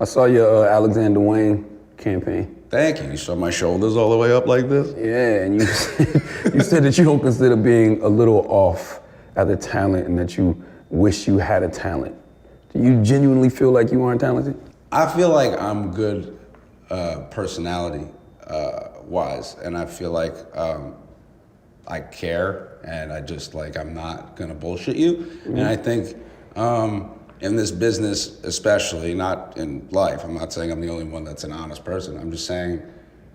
I saw your Alexander Wayne campaign. Thank you. You saw my shoulders all the way up like this? Yeah, and you said that you don't consider being a little off as a talent and that you wish you had a talent. Do you genuinely feel like you aren't talented? I feel like I'm good personality wise, and I feel like I care, and I just like, I'm not gonna bullshit you. Mm-hmm. And I think in this business especially, not in life, I'm not saying I'm the only one that's an honest person, I'm just saying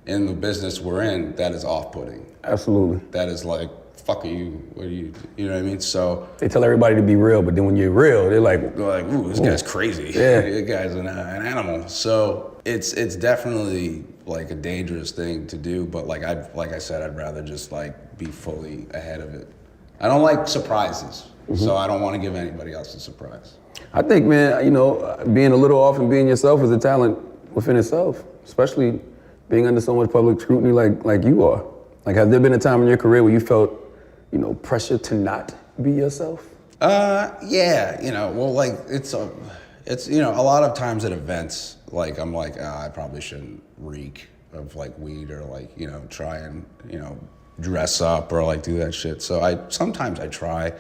in the business we're in, that is off-putting. Absolutely. That is like, fuck you, what are you know what I mean? So they tell everybody to be real, but then when you're real, they're like, ooh, this guy's crazy. Yeah. This guy's an animal. So it's definitely like a dangerous thing to do, but like I said, I'd rather just like be fully ahead of it. I don't like surprises, so I don't want to give anybody else a surprise. I think, man, you know, being a little off and being yourself is a talent within itself, especially being under so much public scrutiny like you are. Like, has there been a time in your career where you felt, you know, pressure to not be yourself? Yeah, you know, well, like, it's, you know, a lot of times at events, like, I'm like, I probably shouldn't reek of, like, weed or, like, you know, try and, you know, dress up or, like, do that shit. So sometimes I try,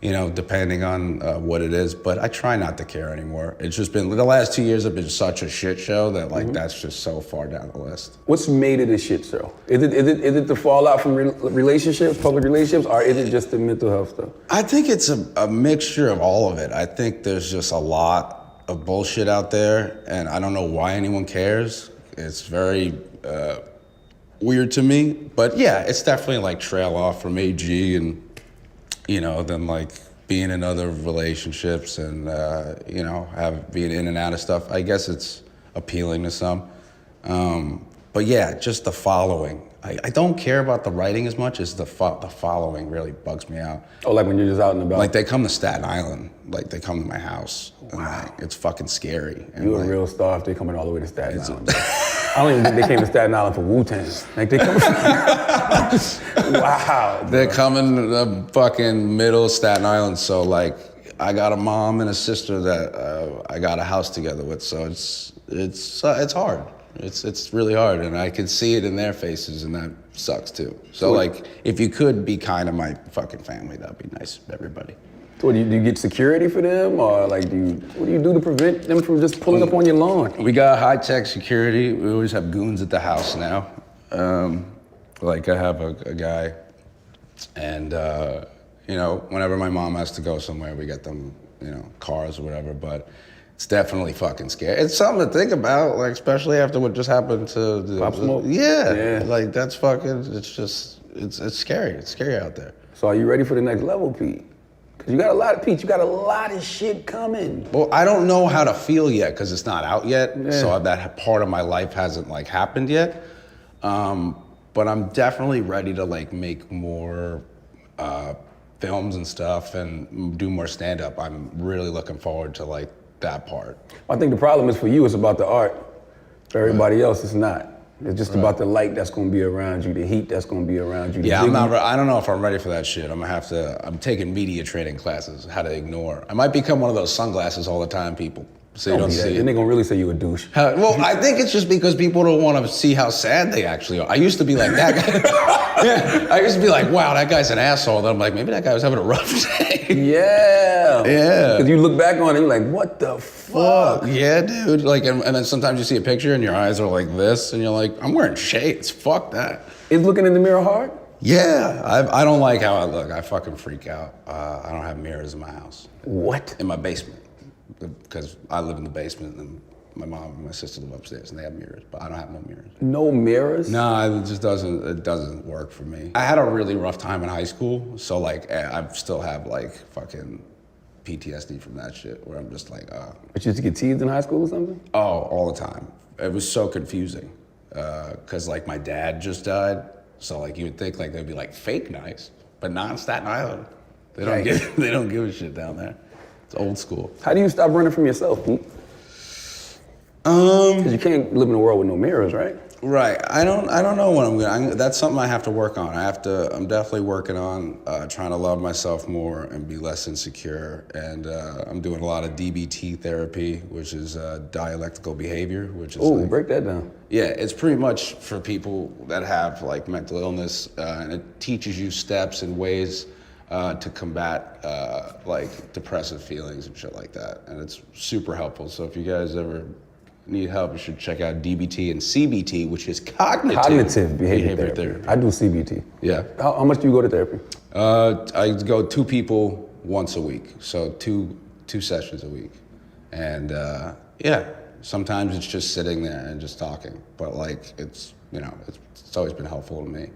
you know, depending on what it is, but I try not to care anymore. It's just been, the last 2 years have been such a shit show that, like, that's just so far down the list. What's made it a shit show? Is it the fallout from relationships, public relationships, or is it just the mental health stuff? I think it's a mixture of all of it. I think there's just a lot of bullshit out there, and I don't know why anyone cares. It's very weird to me, but yeah, it's definitely like trail off from AG and, you know, then like being in other relationships and, you know, being in and out of stuff. I guess it's appealing to some. But yeah, just the following. I don't care about the writing as much as the following really bugs me out. Oh, like when you're just out and about? Like they come to Staten Island, like they come to my house. Wow. And like, it's fucking scary. You're a real star if they're coming all the way to Staten Island. I don't even think they came to Staten Island for Wu-Tang. Like they come. Wow. Bro. They're coming to the fucking middle of Staten Island. So like, I got a mom and a sister that I got a house together with. So it's hard. It's really hard, and I can see it in their faces, and that sucks too. So like, if you could be kind of my fucking family, that'd be nice, everybody. So do you get security for them, or like what do you do to prevent them from just pulling up on your lawn? We got high-tech security. We always have goons at the house now. Like I have a guy, and you know, whenever my mom has to go somewhere, we get them, you know, cars or whatever, but it's definitely fucking scary. It's something to think about, like, especially after what just happened to Pop Smoke? Yeah, like that's fucking, it's just, it's scary. It's scary out there. So are you ready for the next level, Pete? Because you got a lot of shit coming. Well, I don't know how to feel yet because it's not out yet. Yeah. So that part of my life hasn't like happened yet. But I'm definitely ready to like make more films and stuff and do more stand-up. I'm really looking forward to like that part. I think the problem is for you, it's about the art. For everybody else, it's not. It's just about the light that's gonna be around you, the heat that's gonna be around you. Yeah, I don't know if I'm ready for that shit. I'm taking media training classes, how to ignore. I might become one of those sunglasses all the time people. So you don't see it. Then they're gonna really say you a douche. Well, I think it's just because people don't want to see how sad they actually are. I used to be like that guy. Yeah, I used to be like, wow, that guy's an asshole. Then I'm like, maybe that guy was having a rough day. Yeah. Yeah. Because you look back on it, you're like, what the fuck? Yeah, dude. Like, and then sometimes you see a picture and your eyes are like this, and you're like, I'm wearing shades. Fuck that. Is looking in the mirror hard? Yeah. I don't like how I look. I fucking freak out. I don't have mirrors in my house. What? In my basement. Because I live in the basement and my mom and my sister live upstairs and they have mirrors, but I don't have no mirrors. No mirrors? No, it doesn't work for me. I had a really rough time in high school, so like I still have like fucking PTSD from that shit where I'm just like, But you used to get teased in high school or something? Oh, all the time. It was so confusing. Cause like my dad just died, so like you would think like they'd be like fake nice, but not in Staten Island. They don't give a shit down there. It's old school. How do you stop running from yourself, Pete? Because you can't live in a world with no mirrors, right? Right. I don't know what I'm gonna. That's something I have to work on. I'm definitely working on trying to love myself more and be less insecure. And I'm doing a lot of DBT therapy, which is dialectical behavior, which is. Oh, break that down. Yeah, it's pretty much for people that have like mental illness, and it teaches you steps and ways to combat like depressive feelings and shit like that. And it's super helpful. So if you guys ever need help, you should check out DBT and CBT, which is cognitive behavior therapy. I do CBT. Yeah. How much do you go to therapy? I go 2 people once a week, so two sessions a week, and yeah, sometimes it's just sitting there and just talking, but like it's always been helpful to me.